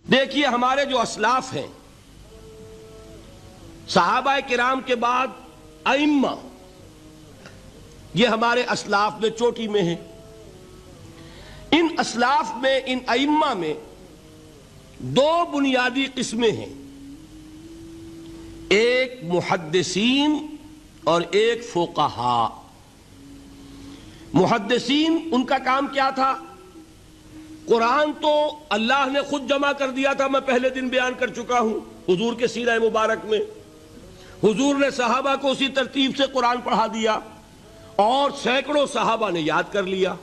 دیکھیے ہمارے جو اسلاف ہیں، صحابہ کرام کے بعد ائمہ، یہ ہمارے اسلاف میں چوٹی میں ہیں۔ ان اسلاف میں، ان ائمہ میں دو بنیادی قسمیں ہیں، ایک محدثین اور ایک فقہاء۔ محدثین، ان کا کام کیا تھا؟ قرآن تو اللہ نے خود جمع کر دیا تھا، میں پہلے دن بیان کر چکا ہوں حضور کے سیرہ مبارک میں۔ حضور نے صحابہ کو اسی ترتیب سے قرآن پڑھا دیا اور سینکڑوں صحابہ نے یاد کر لیا۔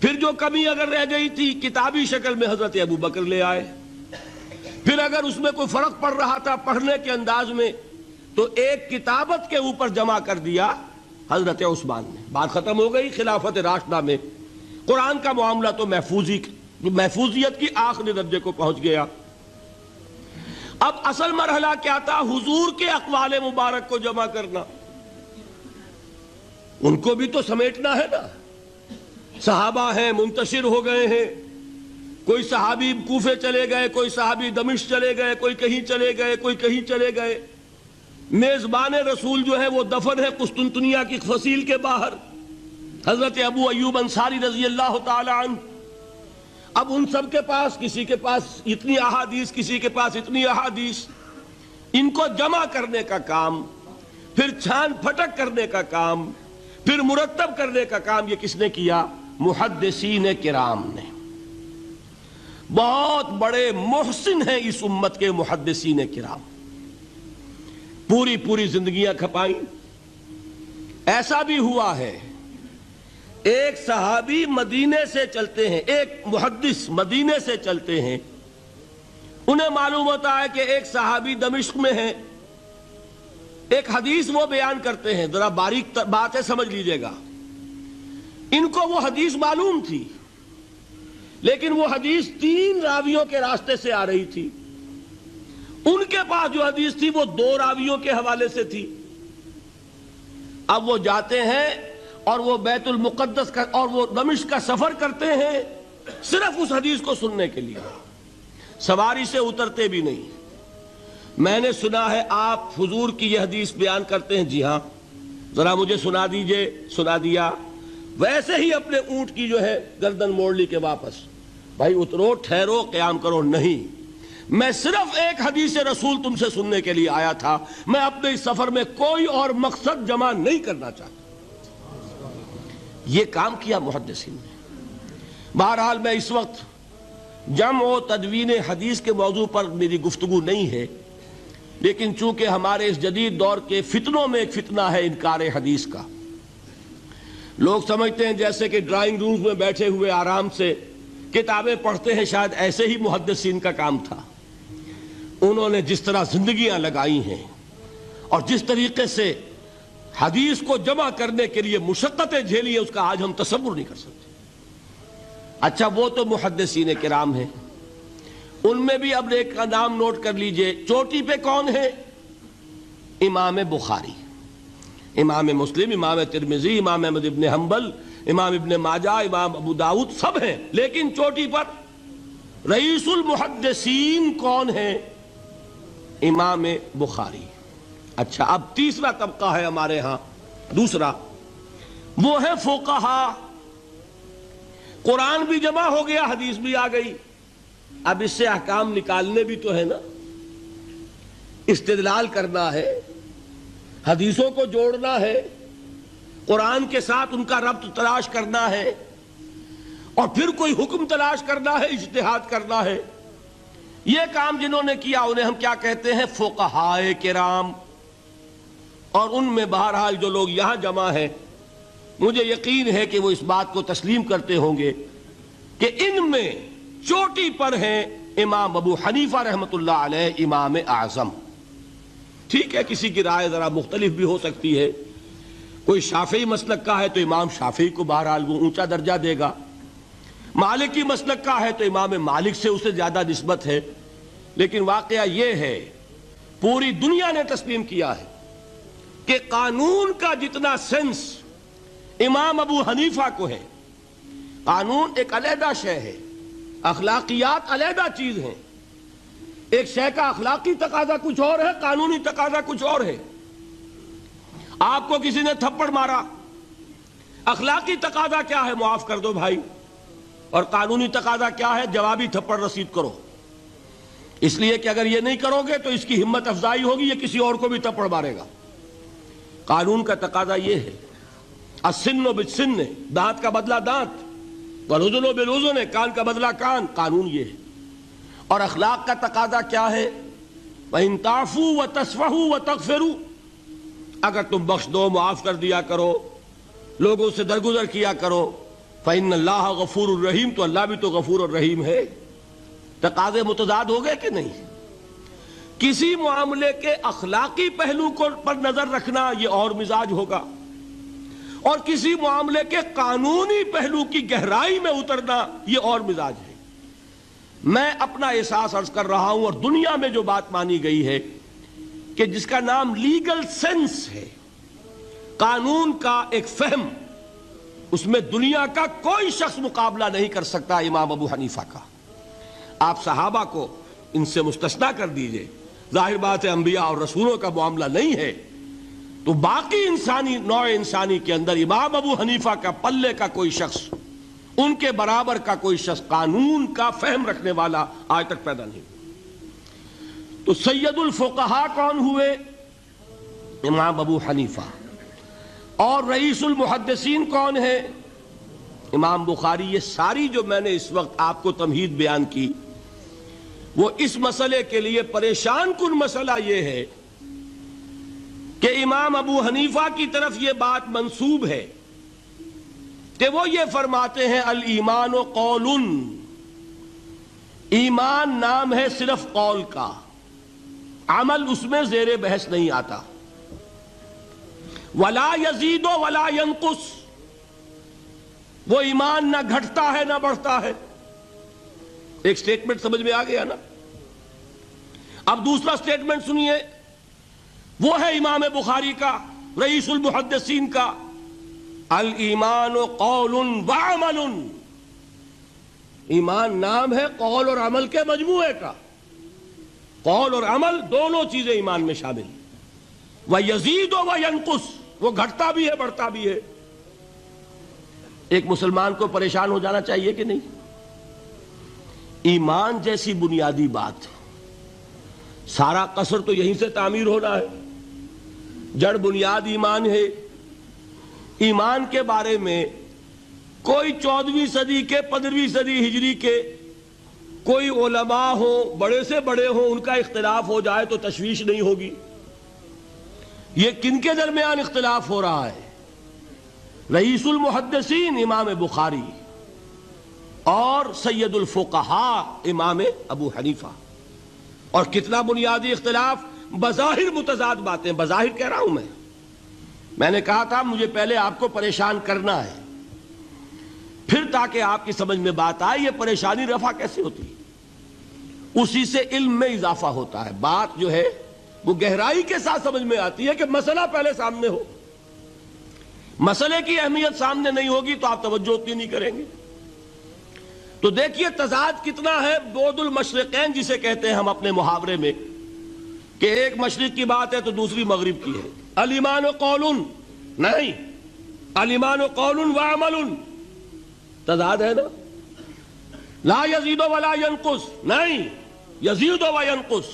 پھر جو کمی اگر رہ گئی تھی، کتابی شکل میں حضرت ابوبکر لے آئے۔ پھر اگر اس میں کوئی فرق پڑ رہا تھا پڑھنے کے انداز میں، تو ایک کتابت کے اوپر جمع کر دیا حضرت عثمان نے۔ بات ختم ہو گئی۔ خلافت راشدہ میں قرآن کا معاملہ تو محفوظیت کی آخری درجے کو پہنچ گیا۔ اب اصل مرحلہ کیا تھا؟ حضور کے اقوال مبارک کو جمع کرنا، ان کو بھی تو سمیٹنا ہے نا۔ صحابہ ہیں، منتشر ہو گئے ہیں، کوئی صحابی کوفے چلے گئے، کوئی صحابی دمشق چلے گئے، کوئی کہیں چلے گئے، کوئی کہیں چلے گئے۔ میزبان رسول جو ہے وہ دفن ہے قسطنطنیہ کی فصیل کے باہر، حضرت ابو ایوب انصاری رضی اللہ تعالی عنہ۔ اب ان سب کے پاس، کسی کے پاس اتنی احادیث، کسی کے پاس اتنی احادیث، ان کو جمع کرنے کا کام، پھر چھان پھٹک کرنے کا کام، پھر مرتب کرنے کا کام، یہ کس نے کیا؟ محدثین کرام نے۔ بہت بڑے محسن ہیں اس امت کے محدثین کرام، پوری زندگیاں کھپائیں۔ ایسا بھی ہوا ہے، ایک صحابی مدینے سے چلتے ہیں، ایک محدث مدینے سے چلتے ہیں، انہیں معلوم ہوتا ہے کہ ایک صحابی دمشق میں ہے، ایک حدیث وہ بیان کرتے ہیں، ذرا باریک بات ہے، سمجھ لیجئے گا۔ ان کو وہ حدیث معلوم تھی، لیکن وہ حدیث 3 راویوں کے راستے سے آ رہی تھی۔ ان کے پاس جو حدیث تھی وہ 2 راویوں کے حوالے سے تھی۔ اب وہ جاتے ہیں اور وہ بیت المقدس کا اور وہ دمشق کا سفر کرتے ہیں صرف اس حدیث کو سننے کے لیے، سواری سے اترتے بھی نہیں۔ میں نے سنا ہے آپ حضور کی یہ حدیث بیان کرتے ہیں، جی ہاں، ذرا مجھے سنا دیجئے۔ سنا دیا، ویسے ہی اپنے اونٹ کی جو ہے گردن موڑ لی کہ واپس، بھائی اترو، ٹھہرو، قیام کرو۔ نہیں، میں صرف ایک حدیث رسول تم سے سننے کے لیے آیا تھا، میں اپنے اس سفر میں کوئی اور مقصد جمع نہیں کرنا چاہتا۔ یہ کام کیا محدثین نے۔ بہرحال میں اس وقت جمع و تدوین حدیث کے موضوع پر میری گفتگو نہیں ہے، لیکن چونکہ ہمارے اس جدید دور کے فتنوں میں ایک فتنہ ہے انکار حدیث کا۔ لوگ سمجھتے ہیں جیسے کہ ڈرائنگ رومز میں بیٹھے ہوئے آرام سے کتابیں پڑھتے ہیں، شاید ایسے ہی محدثین کا کام تھا۔ انہوں نے جس طرح زندگیاں لگائی ہیں اور جس طریقے سے حدیث کو جمع کرنے کے لیے مشقتیں جھیلی ہیں، اس کا آج ہم تصور نہیں کر سکتے۔ اچھا، وہ تو محدثین کرام ہیں، ان میں بھی اب ایک کا نام نوٹ کر لیجئے، چوٹی پہ کون ہے؟ امام بخاری، امام مسلم، امام ترمذی، امام احمد ابن حنبل، امام ابن ماجہ، امام ابو داؤد، سب ہیں، لیکن چوٹی پر رئیس المحدثین کون ہے؟ امام بخاری۔ اچھا، اب تیسرا طبقہ ہے ہمارے ہاں، دوسرا، وہ ہے فقہاء۔ قرآن بھی جمع ہو گیا، حدیث بھی آ گئی، اب اس سے احکام نکالنے بھی تو ہے نا، استدلال کرنا ہے، حدیثوں کو جوڑنا ہے، قرآن کے ساتھ ان کا ربط تلاش کرنا ہے، اور پھر کوئی حکم تلاش کرنا ہے، اجتہاد کرنا ہے۔ یہ کام جنہوں نے کیا انہیں ہم کیا کہتے ہیں؟ فقہاء کرام۔ اور ان میں بہرحال جو لوگ یہاں جمع ہیں، مجھے یقین ہے کہ وہ اس بات کو تسلیم کرتے ہوں گے کہ ان میں چوٹی پر ہیں امام ابو حنیفہ رحمۃ اللہ علیہ، امام اعظم۔ ٹھیک ہے، کسی کی رائے ذرا مختلف بھی ہو سکتی ہے، کوئی شافعی مسلک کا ہے تو امام شافعی کو بہرحال وہ اونچا درجہ دے گا، مالکی مسلک کا ہے تو امام مالک سے اسے زیادہ نسبت ہے۔ لیکن واقعہ یہ ہے، پوری دنیا نے تسلیم کیا ہے کہ قانون کا جتنا سینس امام ابو حنیفہ کو ہے، قانون ایک علیحدہ شے ہے، اخلاقیات علیحدہ چیز ہیں. ایک شے کا اخلاقی تقاضا کچھ اور ہے، قانونی تقاضا کچھ اور ہے. آپ کو کسی نے تھپڑ مارا، اخلاقی تقاضا کیا ہے؟ معاف کر دو بھائی. اور قانونی تقاضا کیا ہے؟ جوابی تھپڑ رسید کرو. اس لیے کہ اگر یہ نہیں کرو گے تو اس کی ہمت افزائی ہوگی، یہ کسی اور کو بھی تھپڑ مارے گا. قانون کا تقاضا یہ ہے، السن بالسن، دانت کا بدلہ دانت، والاذن بالاذن، کان کا بدلہ کان. قانون یہ ہے. اور اخلاق کا تقاضا کیا ہے؟ وَإِن تَعْفُوا وَتَصْفَحُوا وَتَغْفِرُوا، اگر تم بخش دو، معاف کر دیا کرو، لوگوں سے درگزر کیا کرو. فَإِنَّ اللَّهَ غَفُورٌ رَحِيمٌ، تو اللہ بھی تو غفور اور رحیم ہے. تقاضے متضاد ہو گئے کہ نہیں؟ کسی معاملے کے اخلاقی پہلو پر نظر رکھنا یہ اور مزاج ہوگا، اور کسی معاملے کے قانونی پہلو کی گہرائی میں اترنا یہ اور مزاج ہے. میں اپنا احساس عرض کر رہا ہوں، اور دنیا میں جو بات مانی گئی ہے کہ جس کا نام لیگل سینس ہے، قانون کا ایک فہم، اس میں دنیا کا کوئی شخص مقابلہ نہیں کر سکتا امام ابو حنیفہ کا. آپ صحابہ کو ان سے مستثنیٰ کر دیجئے، ظاہر بات ہے انبیاء اور رسولوں کا معاملہ نہیں ہے، تو باقی انسانی نوع انسانی کے اندر امام ابو حنیفہ کا پلے کا کوئی شخص، ان کے برابر کا کوئی شخص قانون کا فہم رکھنے والا آج تک پیدا نہیں. تو سید الفقہاء کون ہوئے؟ امام ابو حنیفہ. اور رئیس المحدثین کون ہے؟ امام بخاری. یہ ساری جو میں نے اس وقت آپ کو تمہید بیان کی، وہ اس مسئلے کے لیے پریشان کن مسئلہ یہ ہے کہ امام ابو حنیفہ کی طرف یہ بات منسوب ہے کہ وہ یہ فرماتے ہیں الایمان قول، ایمان نام ہے صرف قول کا، عمل اس میں زیر بحث نہیں آتا. ولا یزید ولا ینقص، وہ ایمان نہ گھٹتا ہے نہ بڑھتا ہے. ایک سٹیٹمنٹ سمجھ میں آ گیا نا؟ اب دوسرا سٹیٹمنٹ سنیے، وہ ہے امام بخاری کا، رئیس المحدثین کا، الایمان قول وعمل. ایمان نام ہے قول اور عمل کے مجموعے کا. قول اور عمل دونوں چیزیں ایمان میں شامل. وَيَزِيدُ وَيَنْقُصُ، وہ گھٹتا بھی ہے بڑھتا بھی ہے. ایک مسلمان کو پریشان ہو جانا چاہیے کہ نہیں؟ ایمان جیسی بنیادی بات، سارا قصر تو یہیں سے تعمیر ہونا ہے. جڑ بنیاد ایمان ہے. ایمان کے بارے میں کوئی 14ویں صدی کے 15ویں صدی ہجری کے کوئی علماء ہوں، بڑے سے بڑے ہوں، ان کا اختلاف ہو جائے تو تشویش نہیں ہوگی. یہ کن کے درمیان اختلاف ہو رہا ہے؟ رئیس المحدثین امام بخاری اور سید الفقہاء امام ابو حنیفہ. اور کتنا بنیادی اختلاف، بظاہر متضاد باتیں، بظاہر کہہ رہا ہوں میں نے کہا تھا مجھے پہلے آپ کو پریشان کرنا ہے، پھر تاکہ آپ کی سمجھ میں بات آئے یہ پریشانی رفع کیسے ہوتی ہے. اسی سے علم میں اضافہ ہوتا ہے. بات جو ہے وہ گہرائی کے ساتھ سمجھ میں آتی ہے کہ مسئلہ پہلے سامنے ہو. مسئلے کی اہمیت سامنے نہیں ہوگی تو آپ توجہ اتنی نہیں کریں گے. تو دیکھیے تضاد کتنا ہے. بعد المشرقین جسے کہتے ہیں ہم اپنے محاورے میں، کہ ایک مشرق کی بات ہے تو دوسری مغرب کی ہے. الایمان قول نہیں، الایمان قول وعمل. تضاد ہے نا. لا یزید ولا ینقص نہیں، یزید وینقص.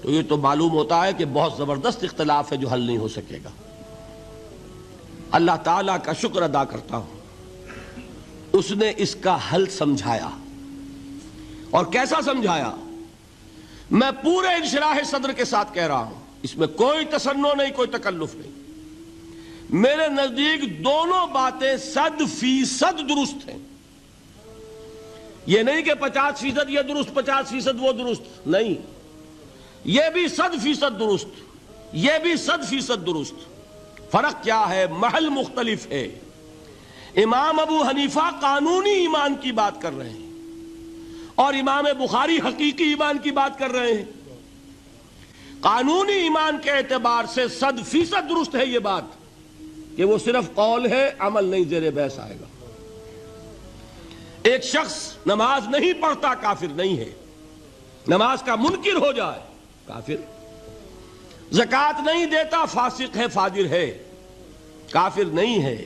تو یہ تو معلوم ہوتا ہے کہ بہت زبردست اختلاف ہے جو حل نہیں ہو سکے گا. اللہ تعالیٰ کا شکر ادا کرتا ہوں، اس نے اس کا حل سمجھایا. اور کیسا سمجھایا؟ میں پورے انشراح صدر کے ساتھ کہہ رہا ہوں، اس میں کوئی تصنع نہیں، کوئی تکلف نہیں. میرے نزدیک دونوں باتیں 100% درست ہیں. یہ نہیں کہ 50% یہ درست 50% وہ درست نہیں. یہ بھی 100% درست، یہ بھی 100% درست. فرق کیا ہے؟ محل مختلف ہے. امام ابو حنیفہ قانونی ایمان کی بات کر رہے ہیں اور امام بخاری حقیقی ایمان کی بات کر رہے ہیں. قانونی ایمان کے اعتبار سے 100% درست ہے یہ بات کہ وہ صرف قول ہے، عمل نہیں زیر بحث آئے گا. ایک شخص نماز نہیں پڑھتا کافر نہیں ہے، نماز کا منکر ہو جائے کافر، زکوٰۃ نہیں دیتا فاسق ہے فاجر ہے، کافر نہیں ہے،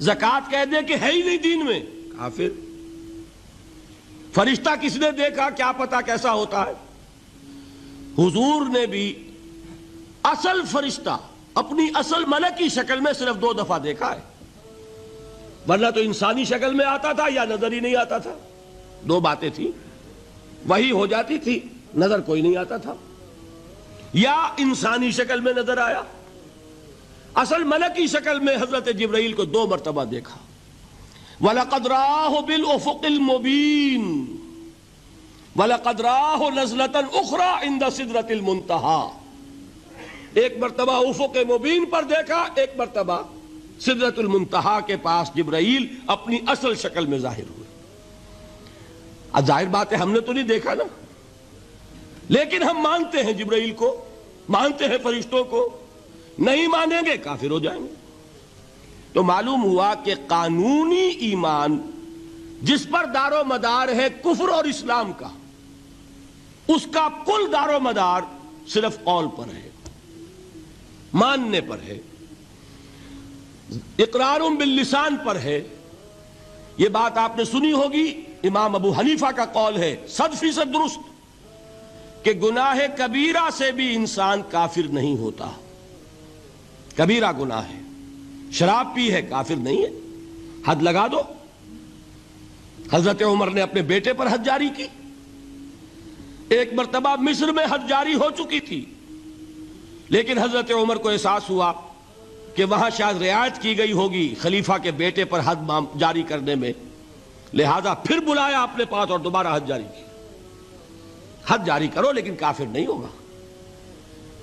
زکوٰۃ کہہ دے کہ ہے ہی نہیں دین میں، کافر۔ فرشتہ کس نے دیکھا کیا پتا کیسا ہوتا ہے؟ حضور نے بھی اصل فرشتہ اپنی اصل ملکی شکل میں صرف 2 دفعہ دیکھا ہے، ورنہ تو انسانی شکل میں آتا تھا یا نظر ہی نہیں آتا تھا۔ 2 باتیں تھیں، وہی ہو جاتی تھی، نظر کوئی نہیں آتا تھا، یا انسانی شکل میں نظر آیا۔ اصل ملکی شکل میں حضرت جبرائیل کو 2 مرتبہ دیکھا۔ وَلَقَدْ رَآهُ بِالْأُفُقِ الْمُبِينِ وَلَقَدْ رَآهُ نَزْلَةً أُخْرَى عِنْدَ سِدْرَةِ الْمُنْتَهَى، ایک مرتبہ افق مبین پر دیکھا، ایک مرتبہ سدرۃ المنتہا کے پاس جبرائیل اپنی اصل شکل میں ظاہر ہوئے۔ اب ظاہر بات ہے ہم نے تو نہیں دیکھا نا، لیکن ہم مانتے ہیں جبرائیل کو، مانتے ہیں فرشتوں کو، نہیں مانیں گے کافر ہو جائیں گے۔ تو معلوم ہوا کہ قانونی ایمان جس پر دار و مدار ہے کفر اور اسلام کا، اس کا کل دار و مدار صرف قول پر ہے، ماننے پر ہے، اقرار باللسان پر ہے۔ یہ بات آپ نے سنی ہوگی، امام ابو حنیفہ کا قول ہے 100% درست، کہ گناہ کبیرہ سے بھی انسان کافر نہیں ہوتا۔ کبیرہ گناہ ہے، شراب پی ہے، کافر نہیں ہے، حد لگا دو۔ حضرت عمر نے اپنے بیٹے پر حد جاری کی، ایک مرتبہ مصر میں حد جاری ہو چکی تھی، لیکن حضرت عمر کو احساس ہوا کہ وہاں شاید رعایت کی گئی ہوگی خلیفہ کے بیٹے پر حد جاری کرنے میں، لہذا پھر بلایا اپنے پاس اور دوبارہ حد جاری کی۔ حد جاری کرو لیکن کافر نہیں ہوگا۔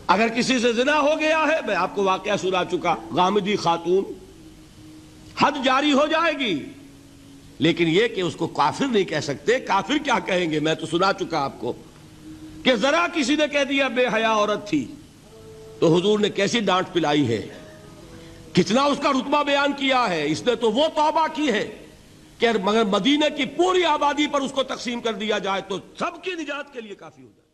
اگر کسی سے زنا ہو گیا ہے، میں آپ کو واقعہ سنا چکا، غامدی خاتون، حد جاری ہو جائے گی، لیکن یہ کہ اس کو کافر نہیں کہہ سکتے۔ کافر کیا کہیں گے؟ میں تو سنا چکا آپ کو کہ ذرا کسی نے کہہ دیا بے حیا عورت تھی تو حضور نے کیسی ڈانٹ پلائی ہے، کتنا اس کا رتبہ بیان کیا ہے۔ اس نے تو وہ توبہ کی ہے کہ مگر مدینہ کی پوری آبادی پر اس کو تقسیم کر دیا جائے تو سب کی نجات کے لیے کافی ہو جائے۔